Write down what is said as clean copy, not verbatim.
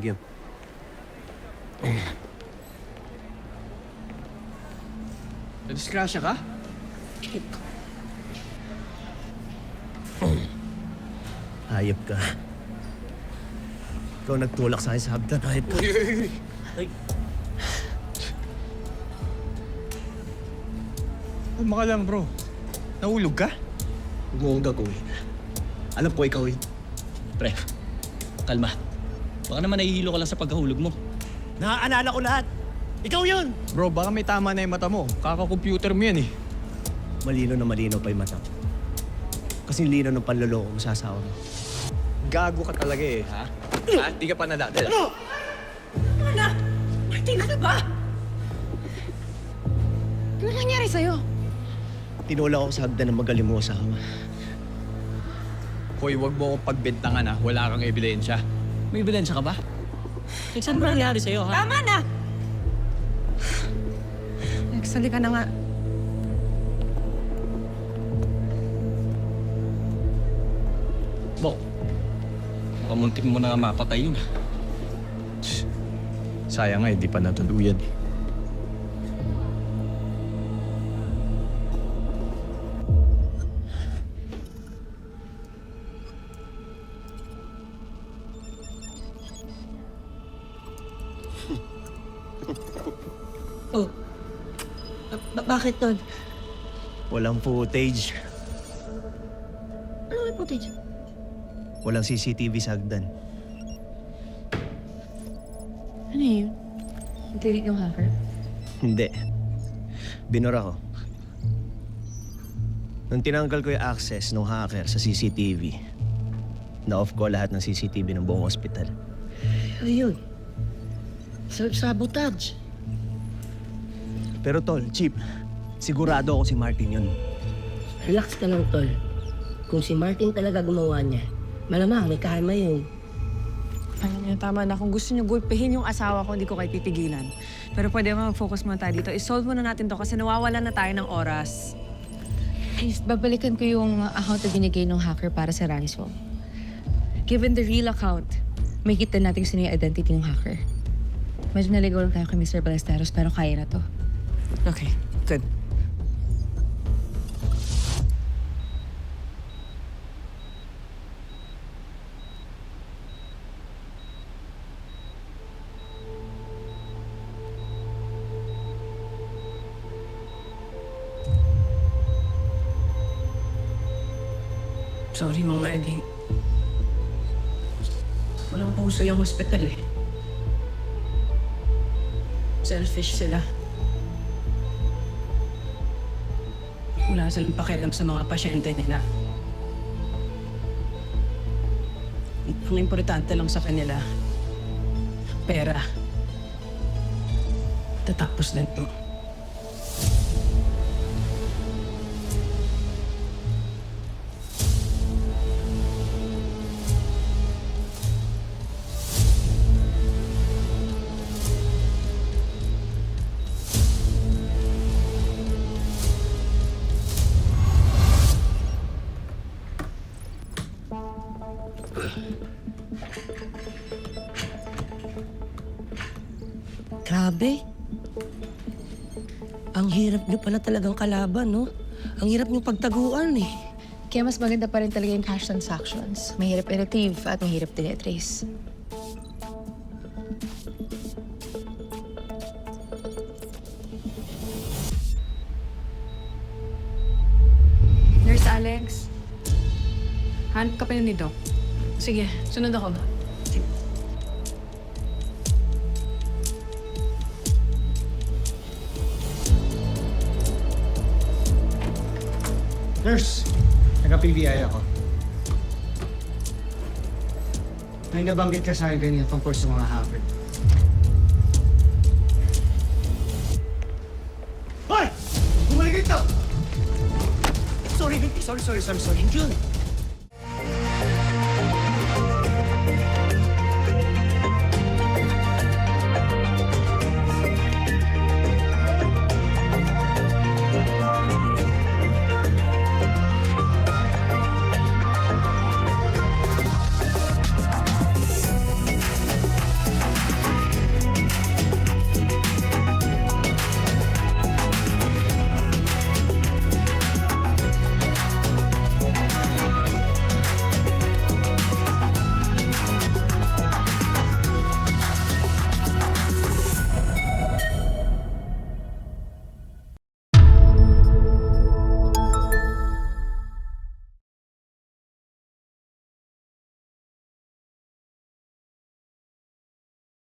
Thank you. Nadiskrasya ka? Hayop ka. Ikaw nagtulak sa akin sa hagdan, hayop ka. Ay. Kalma ka lang, bro. Nahulog ka? Huwag mo akong gagawin. Alam ko ikaw eh. Pre, kalma. Baka naman nahihilo ka lang sa pagkahulog mo. Naaalala ko lahat. Ikaw yun! Bro, baka may tama na yung mata mo. Kaka-computer mo yan eh. Malino na malino pa yung mata ko. Kasing lino ng panloloko mo sa asawa mo. Gago ka talaga eh, ha? Ha? Di ka pa nadadal. Ano? Anak! Martin, ano ba? Ano nangyari sa'yo? Tinula ko sa hagdan ng magaling mo asawa. Hoy, wag mo akong pagbintangan ha. Wala kang ebidensya. May ebidensya ka ba? Saan ba nangyari sa'yo, ha? Tama na! Nagsali ka na nga. Bok, makamuntik mo na mapatay yun. Sayang nga, hindi pa natuluyan eh. Oh. Bakit nun? Walang footage. Ano yung footage? Walang CCTV sa hagdan. Ano yun? Delete yung hacker? Hindi. Binura ko. Nung tinanggal ko yung access ng hacker sa CCTV, na-off ko lahat ng CCTV ng buong ospital. Ayun. Sabotage. Pero tol, Chip, sigurado ako si Martin yun. Relax ka lang, tol. Kung si Martin talaga gumawa niya, malamang may karma yun. Alam niyo, tama na. Kung gusto niyo gulpihin yung asawa ko, hindi ko kayo pipigilan. Pero pwede mo mag-focus muna tayo dito. I-solve muna natin to kasi nawawalan na tayo ng oras. Please, babalikan ko yung account na binigay ng hacker para sa ransom. Given the real account, may kita natin sino yung identity ng hacker. Medyo naligaw lang tayo kay Mr. Ballesteros, pero kaya na to. Okay, good. Sorry, Mama Eddie. Walang puso yung hospital eh. Selfish sila. Wala silang pakialam sa mga pasyente nila. Ang importante lang sa kanila, pera. Tatapos din to. Grabe. Ang hirap niyo pala talagang kalaban, no? Ang hirap niyo pagtaguan, eh. Kaya mas maganda pa rin talaga yung cash transactions. Mahirap i-retrieve at mahirap din i-trace. Nurse Alex, hanap ka pa yun ni Doc. Sige, sunod ako. Nurse, taga-PBI ako. May nabanggit ka sa akin yung tungkol sa mga hacker. Hoy! Bumalik ito! Sorry. Jun.